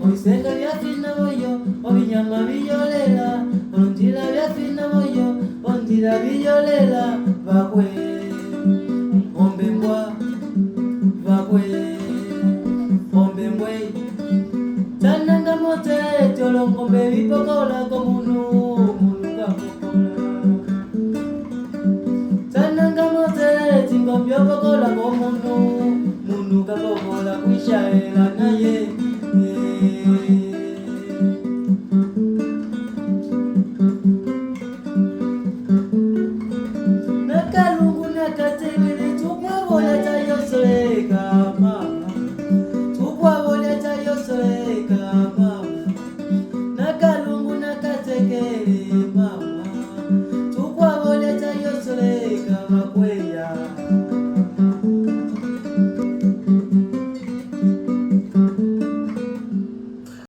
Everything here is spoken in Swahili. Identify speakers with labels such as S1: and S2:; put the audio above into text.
S1: Obisenga byafina boyo, obinyama biyolela, olundila byafina boyo, ondila biyolela, bakwe ombembwa, bakwe ombembwe. Tananga mote tolongombe bipokola komunu, munu kapokola. Tananga mote tingombyo pokola komunu, munu kapokola kwishaela naye. Nakalungu nakatekele tukwabola tayosoleka mama, tukwabola tayosoleka mama. Nakalungu nakatekele mama, tukwabola tayosoleka bakweya.